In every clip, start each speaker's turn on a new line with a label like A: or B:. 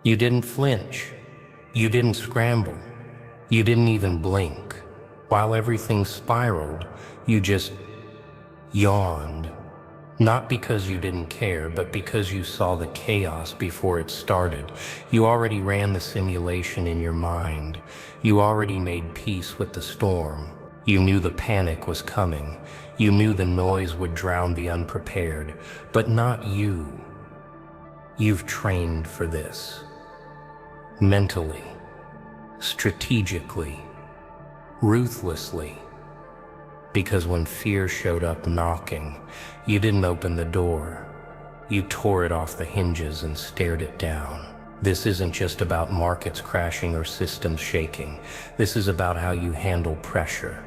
A: You didn't flinch. You didn't scramble. You didn't even blink. While everything spiraled, you just yawned. Not because you didn't care, but because you saw the chaos before it started. You already ran the simulation in your mind. You already made peace with the storm. You knew the panic was coming. You knew the noise would drown the unprepared. But not you. You've trained for this. Mentally, strategically, ruthlessly. Because when fear showed up knocking, you didn't open the door. You tore it off the hinges and stared it down. This isn't just about markets crashing or systems shaking. This is about how you handle pressure.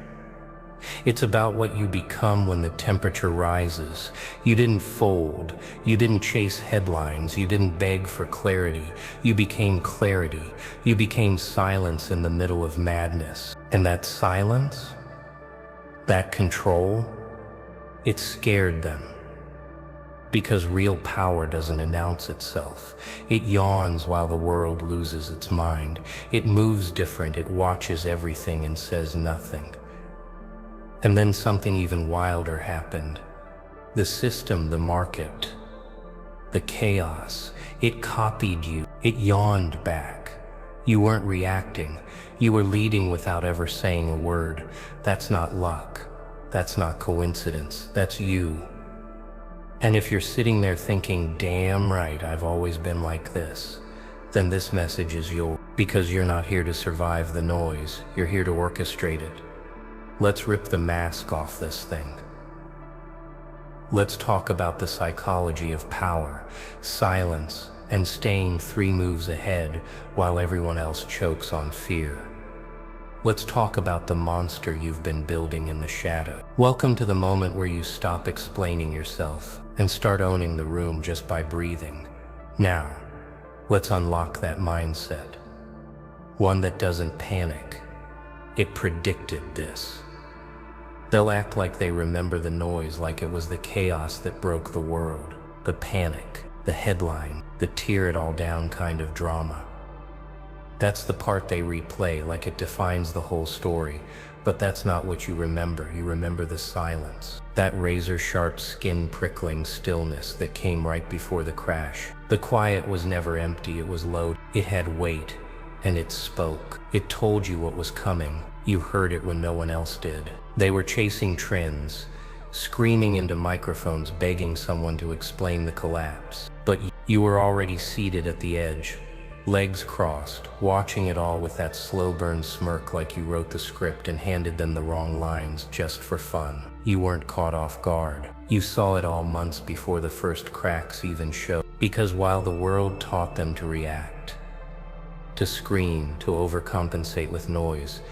A: It's about what you become when the temperature rises. You didn't fold. You didn't chase headlines. You didn't beg for clarity. You became clarity. You became silence in the middle of madness. And that silence, that control, it scared them. Because real power doesn't announce itself. It yawns while the world loses its mind. It moves different. It watches everything and says nothing. And then something even wilder happened. The system, the market, the chaos, it copied you. It yawned back. You weren't reacting. You were leading without ever saying a word. That's not luck. That's not coincidence. That's you. And if you're sitting there thinking, damn right, I've always been like this, then this message is yours. Because you're not here to survive the noise. You're here to orchestrate it. Let's rip the mask off this thing. Let's talk about the psychology of power, silence, and staying 3 moves ahead while everyone else chokes on fear. Let's talk about the monster you've been building in the shadow. Welcome to the moment where you stop explaining yourself and start owning the room just by breathing. Now, let's unlock that mindset. One that doesn't panic. It predicted this. They'll act like they remember the noise like it was the chaos that broke the world, the panic, the headline, the tear it all down kind of drama. That's the part they replay like it defines the whole story, but that's not what you remember. You remember the silence, that razor-sharp skin-prickling stillness that came right before the crash. The quiet was never empty, it was low. It had weight, and it spoke. It told you what was coming. You heard it when no one else did. They were chasing trends, screaming into microphones, begging someone to explain the collapse. But you were already seated at the edge, legs crossed, watching it all with that slow burn smirk like you wrote the script and handed them the wrong lines just for fun. You weren't caught off guard. You saw it all months before the first cracks even showed. Because while the world taught them to react, to scream, to overcompensate with noise,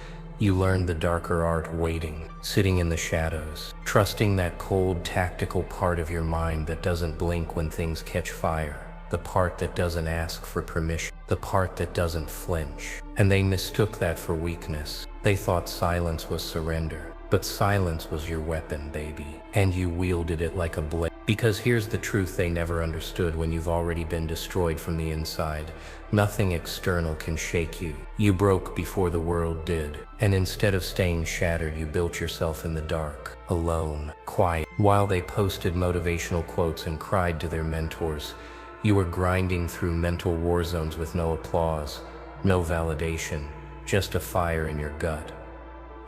A: you learned the darker art waiting, sitting in the shadows, trusting that cold, tactical part of your mind that doesn't blink when things catch fire, the part that doesn't ask for permission, the part that doesn't flinch. And they mistook that for weakness. They thought silence was surrender, but silence was your weapon, baby, and you wielded it like a blade. Because here's the truth they never understood: when you've already been destroyed from the inside, nothing external can shake you. You broke before the world did. And instead of staying shattered, you built yourself in the dark, alone, quiet. While they posted motivational quotes and cried to their mentors, you were grinding through mental war zones with no applause, no validation, just a fire in your gut,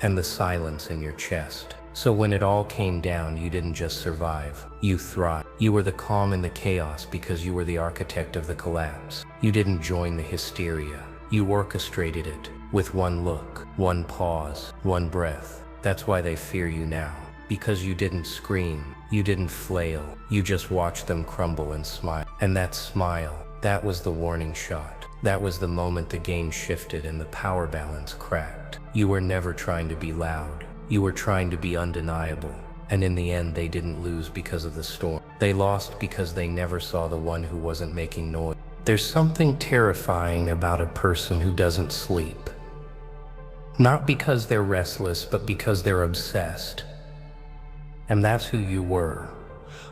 A: and the silence in your chest. So when it all came down, you didn't just survive, you thrived. You were the calm in the chaos because you were the architect of the collapse. You didn't join the hysteria, you orchestrated it. With one look, one pause, one breath. That's why they fear you now. Because you didn't scream, you didn't flail, you just watched them crumble and smile. And that smile, that was the warning shot. That was the moment the game shifted and the power balance cracked. You were never trying to be loud. You were trying to be undeniable. And in the end, they didn't lose because of the storm. They lost because they never saw the one who wasn't making noise. There's something terrifying about a person who doesn't sleep. Not because they're restless, but because they're obsessed. And that's who you were.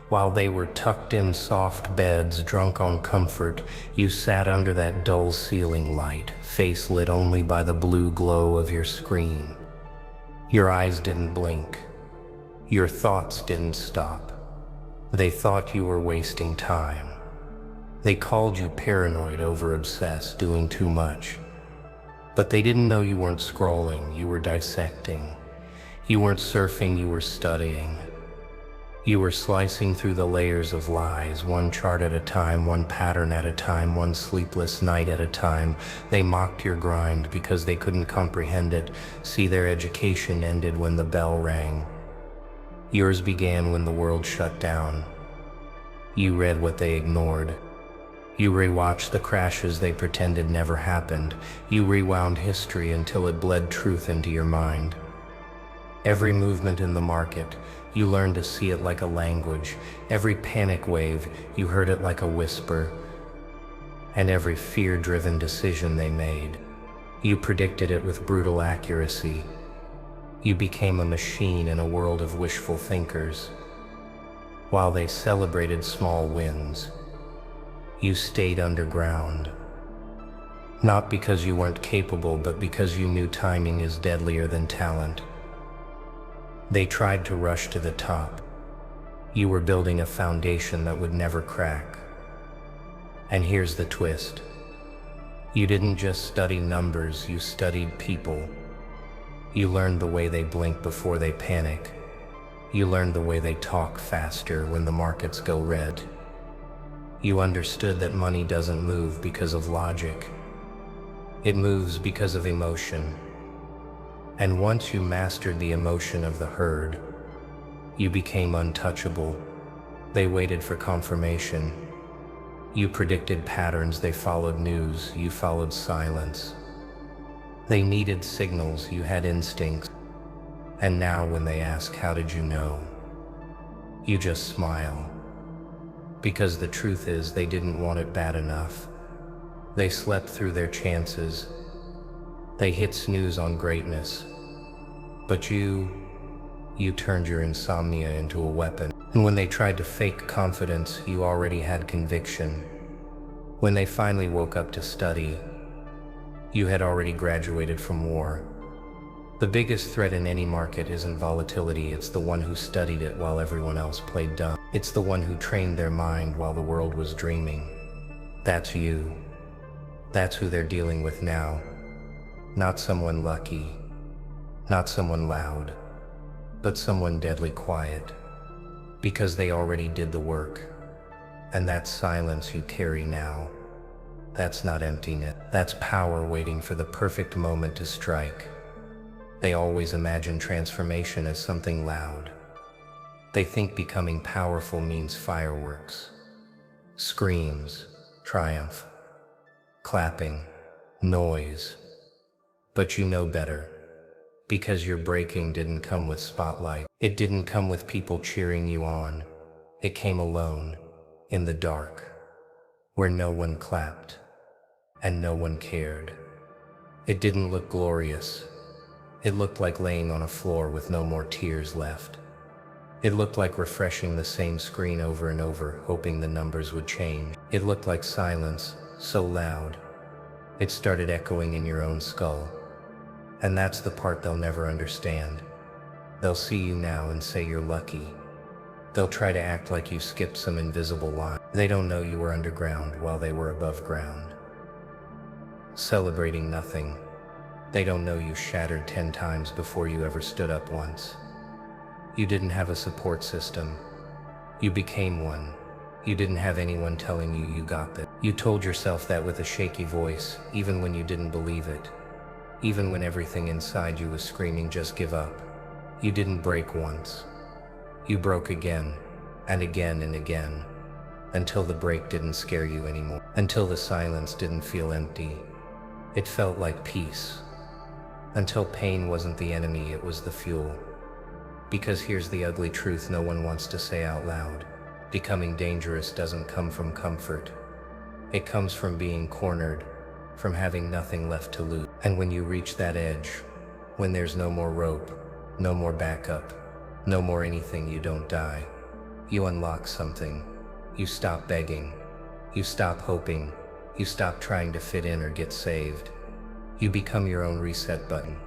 A: While they were tucked in soft beds, drunk on comfort, you sat under that dull ceiling light, face lit only by the blue glow of your screen. Your eyes didn't blink. Your thoughts didn't stop. They thought you were wasting time. They called you paranoid, over-obsessed, doing too much. But they didn't know you weren't scrolling, you were dissecting. You weren't surfing, you were studying. You were slicing through the layers of lies, one chart at a time, one pattern at a time, one sleepless night at a time. They mocked your grind because they couldn't comprehend it. See, their education ended when the bell rang. Yours began when the world shut down. You read what they ignored. You rewatched the crashes they pretended never happened. You rewound history until it bled truth into your mind. Every movement in the market, you learned to see it like a language. Every panic wave, you heard it like a whisper. And every fear-driven decision they made, you predicted it with brutal accuracy. You became a machine in a world of wishful thinkers. While they celebrated small wins, you stayed underground. Not because you weren't capable, but because you knew timing is deadlier than talent. They tried to rush to the top. You were building a foundation that would never crack. And here's the twist. You didn't just study numbers, you studied people. You learned the way they blink before they panic. You learned the way they talk faster when the markets go red. You understood that money doesn't move because of logic. It moves because of emotion. And once you mastered the emotion of the herd, you became untouchable. They waited for confirmation. You predicted patterns, they followed news, you followed silence. They needed signals, you had instincts. And now when they ask, how did you know? You just smile. Because the truth is, they didn't want it bad enough. They slept through their chances. They hit snooze on greatness. But you turned your insomnia into a weapon. And when they tried to fake confidence, you already had conviction. When they finally woke up to study, you had already graduated from war. The biggest threat in any market isn't volatility, it's the one who studied it while everyone else played dumb. It's the one who trained their mind while the world was dreaming. That's you. That's who they're dealing with now. Not someone lucky, not someone loud, but someone deadly quiet. Because they already did the work. And that silence you carry now, that's not emptiness. That's power waiting for the perfect moment to strike. They always imagine transformation as something loud. They think becoming powerful means fireworks, screams, triumph, clapping, noise. But you know better. Because your breaking didn't come with spotlight. It didn't come with people cheering you on. It came alone, in the dark, where no one clapped, and no one cared. It didn't look glorious. It looked like laying on a floor with no more tears left. It looked like refreshing the same screen over and over, hoping the numbers would change. It looked like silence, so loud, it started echoing in your own skull. And that's the part they'll never understand. They'll see you now and say you're lucky. They'll try to act like you skipped some invisible line. They don't know you were underground while they were above ground, celebrating nothing. They don't know you shattered 10 times before you ever stood up once. You didn't have a support system. You became one. You didn't have anyone telling you you got that. You told yourself that with a shaky voice, even when you didn't believe it. Even when everything inside you was screaming, just give up. You didn't break once. You broke again, and again and again, until the break didn't scare you anymore. Until the silence didn't feel empty. It felt like peace. Until pain wasn't the enemy, it was the fuel. Because here's the ugly truth no one wants to say out loud. Becoming dangerous doesn't come from comfort. It comes from being cornered, from having nothing left to lose. And when you reach that edge, when there's no more rope, no more backup, no more anything, you don't die. You unlock something. You stop begging. You stop hoping. You stop trying to fit in or get saved. You become your own reset button.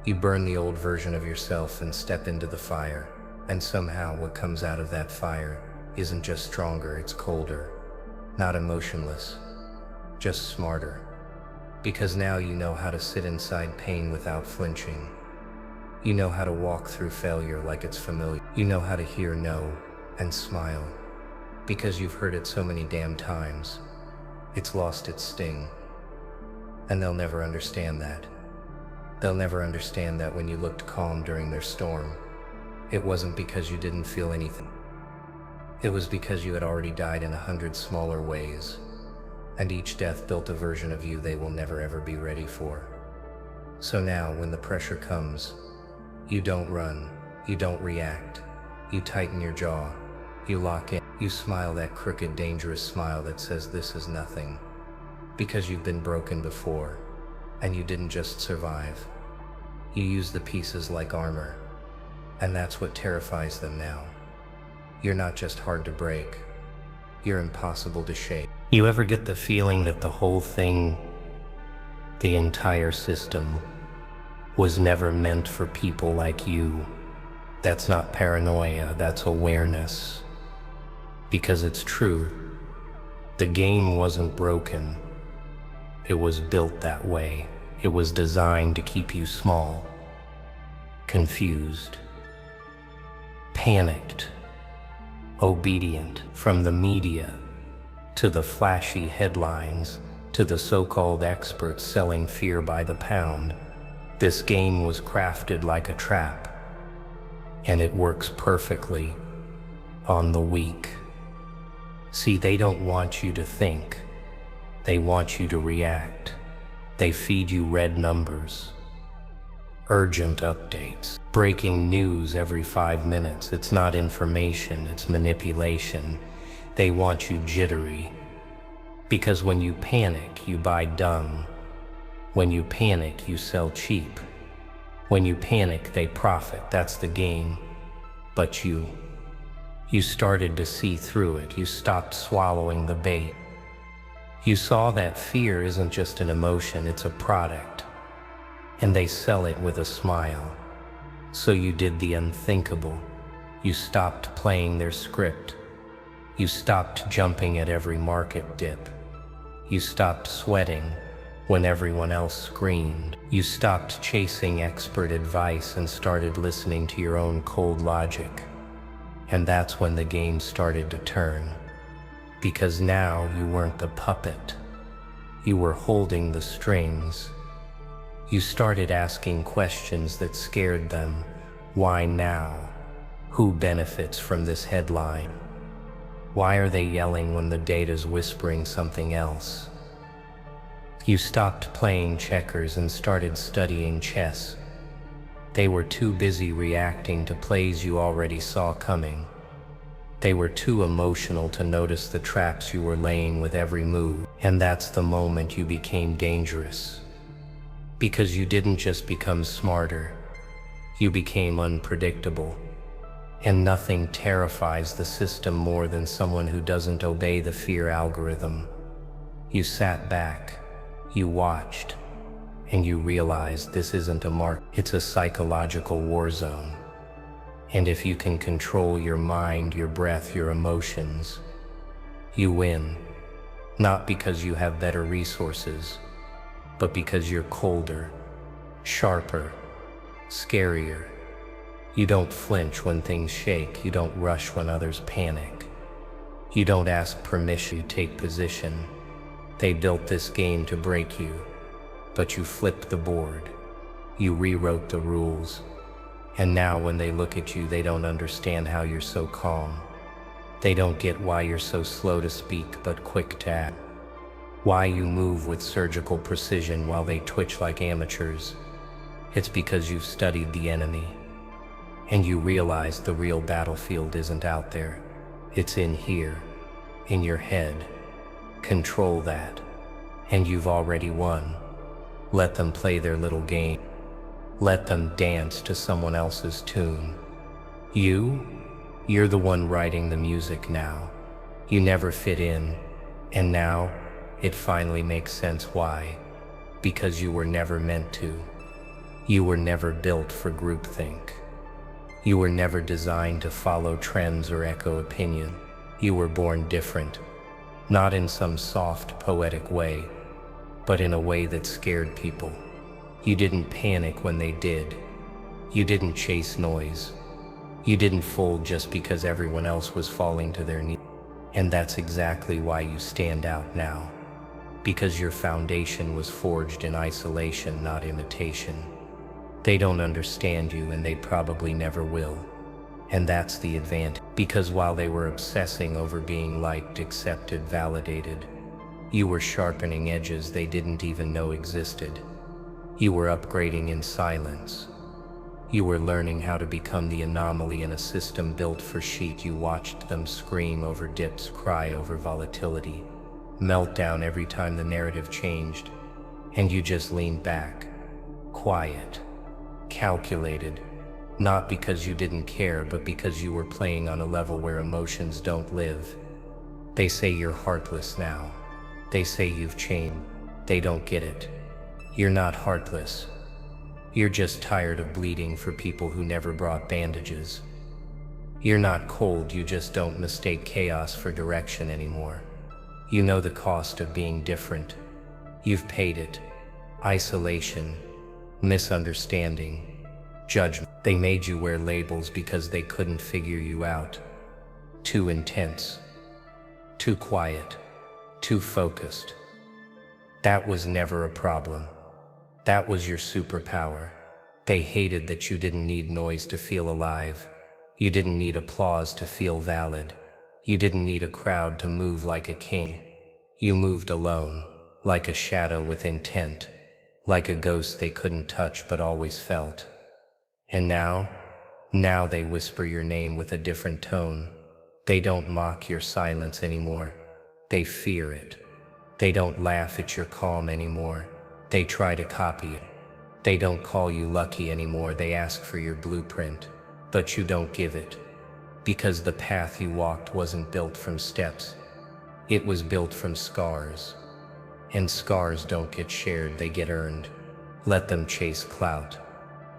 A: You burn the old version of yourself and step into the fire. And somehow what comes out of that fire isn't just stronger, it's colder. Not emotionless, just smarter. Because now you know how to sit inside pain without flinching. You know how to walk through failure like it's familiar. You know how to hear no and smile. Because you've heard it so many damn times. It's lost its sting. And they'll never understand that. They'll never understand that when you looked calm during their storm, it wasn't because you didn't feel anything. It was because you had already died in 100 smaller ways, and each death built a version of you they will never ever be ready for. So now, when the pressure comes, you don't run, you don't react, you tighten your jaw, you lock in, you smile that crooked, dangerous smile that says this is nothing, because you've been broken before, and you didn't just survive. You use the pieces like armor, and that's what terrifies them now. You're not just hard to break, you're impossible to shake. You ever get the feeling that the whole thing, the entire system, was never meant for people like you? That's not paranoia, that's awareness. Because it's true, the game wasn't broken. It was built that way. It was designed to keep you small, confused, panicked, obedient. From the media, to the flashy headlines, to the so-called experts selling fear by the pound, this game was crafted like a trap, and it works perfectly on the weak. See, they don't want you to think. They want you to react. They feed you red numbers, urgent updates, breaking news every 5 minutes. It's not information, it's manipulation. They want you jittery. Because when you panic, you buy dumb. When you panic, you sell cheap. When you panic, they profit. That's the game. But you started to see through it. You stopped swallowing the bait. You saw that fear isn't just an emotion, it's a product. And they sell it with a smile. So you did the unthinkable. You stopped playing their script. You stopped jumping at every market dip. You stopped sweating when everyone else screamed. You stopped chasing expert advice and started listening to your own cold logic. And that's when the game started to turn. Because now you weren't the puppet. You were holding the strings. You started asking questions that scared them. Why now? Who benefits from this headline? Why are they yelling when the data's whispering something else? You stopped playing checkers and started studying chess. They were too busy reacting to plays you already saw coming. They were too emotional to notice the traps you were laying with every move. And that's the moment you became dangerous. Because you didn't just become smarter, you became unpredictable. And nothing terrifies the system more than someone who doesn't obey the fear algorithm. You sat back, you watched, and you realized this isn't a mark, it's a psychological war zone. And if you can control your mind, your breath, your emotions, you win. Not because you have better resources, but because you're colder, sharper, scarier. You don't flinch when things shake. You don't rush when others panic. You don't ask permission, you take position. They built this game to break you, but you flipped the board. You rewrote the rules. And now when they look at you, they don't understand how you're so calm. They don't get why you're so slow to speak but quick to act. Why you move with surgical precision while they twitch like amateurs. It's because you've studied the enemy. And you realize the real battlefield isn't out there. It's in here, in your head. Control that, and you've already won. Let them play their little game. Let them dance to someone else's tune. You You're the one writing the music now. You never fit in, and now it finally makes sense why. Because you were never meant to. You were never built for groupthink. You were never designed to follow trends or echo opinion. You were born different, not in some soft, poetic way, but in a way that scared people. You didn't panic when they did. You didn't chase noise. You didn't fold just because everyone else was falling to their knees. And that's exactly why you stand out now. Because your foundation was forged in isolation, not imitation. They don't understand you, and they probably never will. And that's the advantage. Because while they were obsessing over being liked, accepted, validated, you were sharpening edges they didn't even know existed. You were upgrading in silence. You were learning how to become the anomaly in a system built for sheep. You watched them scream over dips, cry over volatility, melt down every time the narrative changed, and you just leaned back, quiet, calculated, not because you didn't care, but because you were playing on a level where emotions don't live. They say you're heartless now. They say you've changed. They don't get it. You're not heartless. You're just tired of bleeding for people who never brought bandages. You're not cold, you just don't mistake chaos for direction anymore. You know the cost of being different. You've paid it. Isolation, misunderstanding, judgment. They made you wear labels because they couldn't figure you out. Too intense, too quiet, too focused. That was never a problem. That was your superpower. They hated that you didn't need noise to feel alive. You didn't need applause to feel valid. You didn't need a crowd to move like a king. You moved alone, like a shadow with intent, like a ghost they couldn't touch but always felt. And now they whisper your name with a different tone. They don't mock your silence anymore. They fear it. They don't laugh at your calm anymore. They try to copy it. They don't call you lucky anymore. They ask for your blueprint, but you don't give it. Because the path you walked wasn't built from steps. It was built from scars. And scars don't get shared, they get earned. Let them chase clout.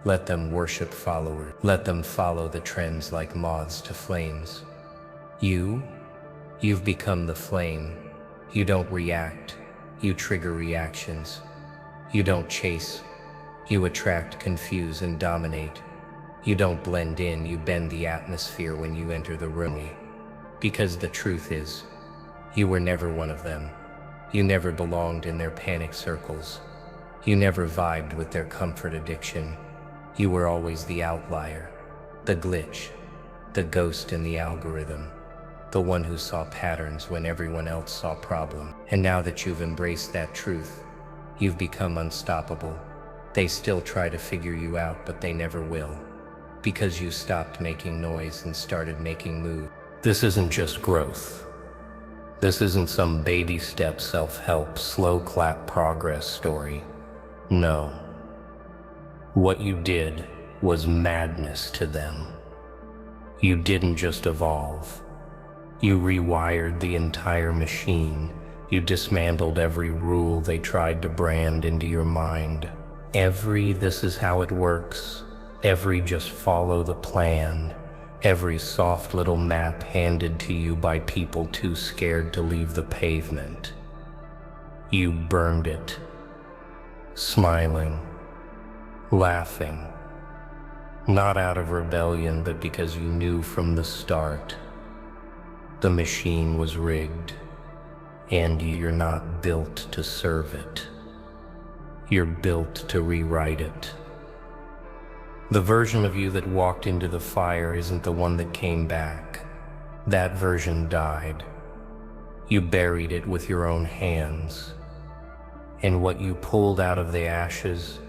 A: Let them worship followers. Let them follow the trends like moths to flames. You've become the flame. You don't react. You trigger reactions. You don't chase. You attract, confuse, and dominate. You don't blend in, you bend the atmosphere when you enter the room. Because the truth is, you were never one of them. You never belonged in their panic circles. You never vibed with their comfort addiction. You were always the outlier, the glitch, the ghost in the algorithm, the one who saw patterns when everyone else saw problems. And now that you've embraced that truth, you've become unstoppable. They still try to figure you out, but they never will. Because you stopped making noise and started making moves. This isn't just growth. This isn't some baby step self-help, slow clap progress story. No. What you did was madness to them. You didn't just evolve. You rewired the entire machine. You dismantled every rule they tried to brand into your mind. Every "this is how it works," every "just follow the plan," every soft little map handed to you by people too scared to leave the pavement. You burned it, smiling, laughing, not out of rebellion, but because you knew from the start the machine was rigged, and you're not built to serve it. You're built to rewrite it. The version of you that walked into the fire isn't the one that came back. That version died. You buried it with your own hands. And what you pulled out of the ashes,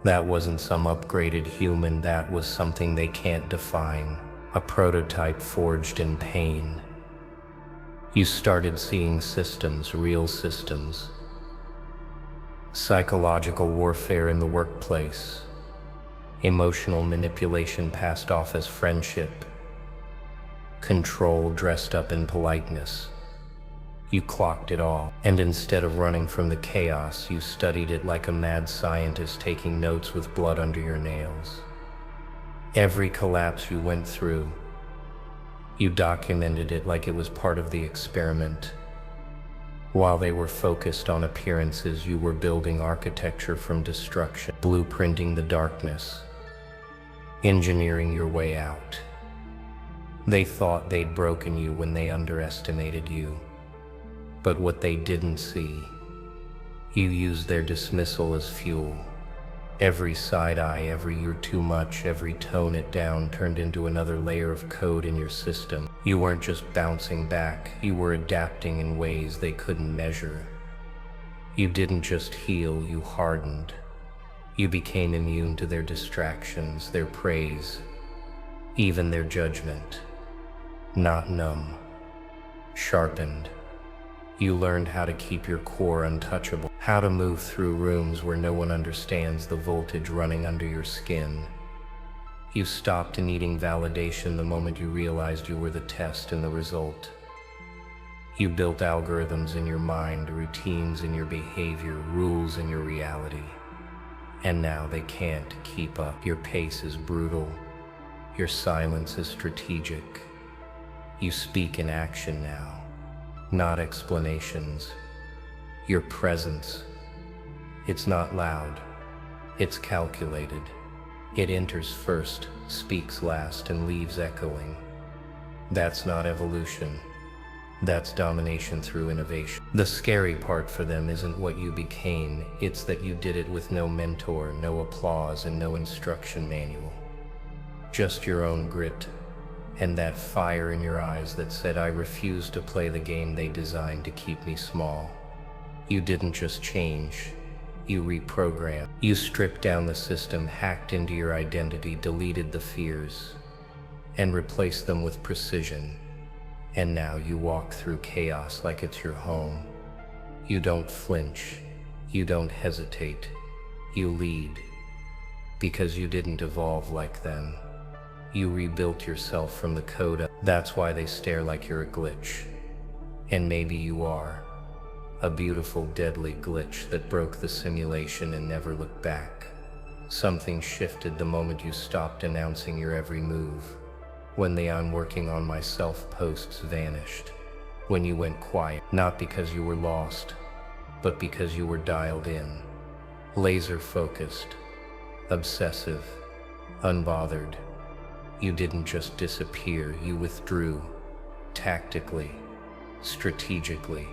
A: that wasn't some upgraded human, that was something they can't define. A prototype forged in pain. You started seeing systems, real systems. Psychological warfare in the workplace. Emotional manipulation passed off as friendship. control dressed up in politeness. You clocked it all, and instead of running from the chaos, you studied it like a mad scientist taking notes with blood under your nails. Every collapse you went through, you documented it like it was part of the experiment. While they were focused on appearances, you were building architecture from destruction, blueprinting the darkness, engineering your way out. They thought they'd broken you when they underestimated you. But what they didn't see, you used their dismissal as fuel. Every side eye, every "you're too much," every tone it down turned into another layer of code in your system. You weren't just bouncing back, you were adapting in ways they couldn't measure. You didn't just heal, you hardened. You became immune to their distractions, their praise, even their judgment. Not numb, sharpened. You learned how to keep your core untouchable, how to move through rooms where no one understands the voltage running under your skin. You stopped needing validation the moment you realized you were the test and the result. You built algorithms in your mind, routines in your behavior, rules in your reality. And now they can't keep up. Your pace is brutal. Your silence is strategic. You speak in action now. Not explanations. Your presence. It's not loud. It's calculated. It enters first, speaks last, and leaves echoing. That's not evolution. That's domination through innovation. The scary part for them isn't what you became, it's that you did it with no mentor, no applause, and no instruction manual. Just your own grit. And that fire in your eyes that said, "I refuse to play the game they designed to keep me small." You didn't just change, you reprogrammed. You stripped down the system, hacked into your identity, deleted the fears, and replaced them with precision. And now you walk through chaos like it's your home. You don't flinch, you don't hesitate, you lead. Because you didn't evolve like them. You rebuilt yourself from the code up. That's why they stare like you're a glitch. And maybe you are. A beautiful, deadly glitch that broke the simulation and never looked back. Something shifted the moment you stopped announcing your every move. When the "I'm working on myself" posts vanished. When you went quiet, not because you were lost, but because you were dialed in. Laser focused, obsessive, unbothered. You didn't just disappear, you withdrew, tactically, strategically,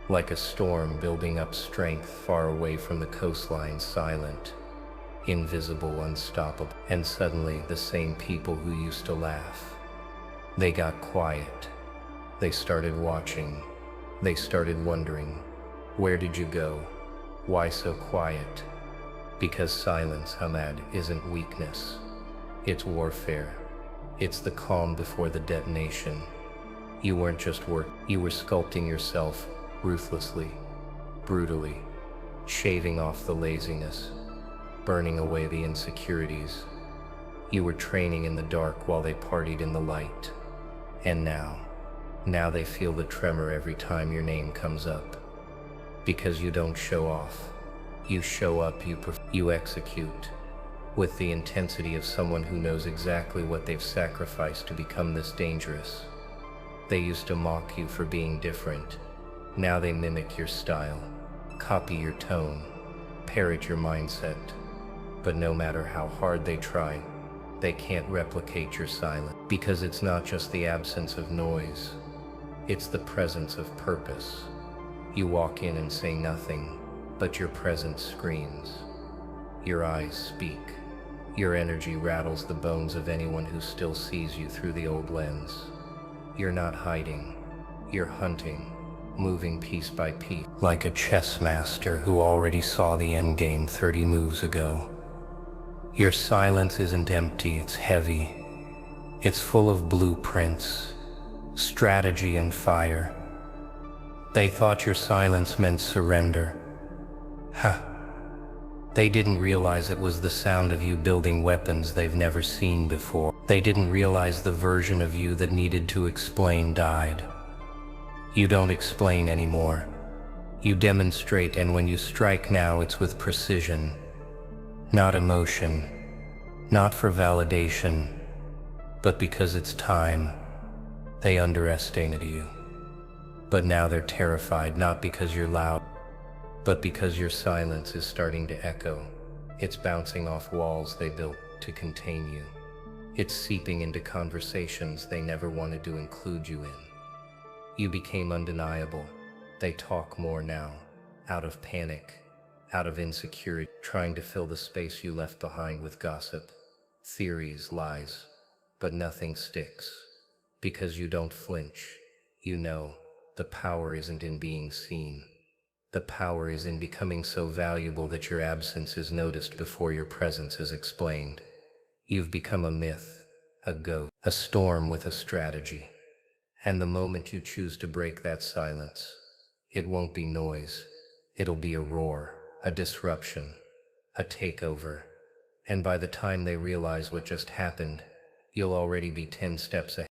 A: like a storm building up strength far away from the coastline, silent, invisible, unstoppable. And suddenly, the same people who used to laugh, they got quiet. They started watching. They started wondering, where did you go? Why so quiet? Because silence, Hamad, isn't weakness. It's warfare. It's the calm before the detonation. You weren't just you were sculpting yourself ruthlessly, brutally, shaving off the laziness, burning away the insecurities. You were training in the dark while they partied in the light. And now they feel the tremor every time your name comes up. Because you don't show off. You show up, you execute. With the intensity of someone who knows exactly what they've sacrificed to become this dangerous. They used to mock you for being different. Now they mimic your style, copy your tone, parrot your mindset. But no matter how hard they try, they can't replicate your silence. Because it's not just the absence of noise, it's the presence of purpose. You walk in and say nothing, but your presence screams. Your eyes speak. Your energy rattles the bones of anyone who still sees you through the old lens. You're not hiding. You're hunting, moving piece by piece. Like a chess master who already saw the endgame 30 moves ago. Your silence isn't empty, it's heavy. It's full of blueprints, strategy, and fire. They thought your silence meant surrender. Ha! They didn't realize it was the sound of you building weapons they've never seen before. They didn't realize the version of you that needed to explain died. You don't explain anymore. You demonstrate, and when you strike now, it's with precision. Not emotion, not for validation, but because it's time. They underestimated you. But now they're terrified, not because you're loud, but because your silence is starting to echo. It's bouncing off walls they built to contain you. It's seeping into conversations they never wanted to include you in. You became undeniable. They talk more now, out of panic, out of insecurity, trying to fill the space you left behind with gossip, theories, lies, but nothing sticks. Because you don't flinch. You know, the power isn't in being seen. The power is in becoming so valuable that your absence is noticed before your presence is explained. You've become a myth, a ghost, a storm with a strategy. And the moment you choose to break that silence, it won't be noise. It'll be a roar, a disruption, a takeover. And by the time they realize what just happened, you'll already be 10 steps ahead.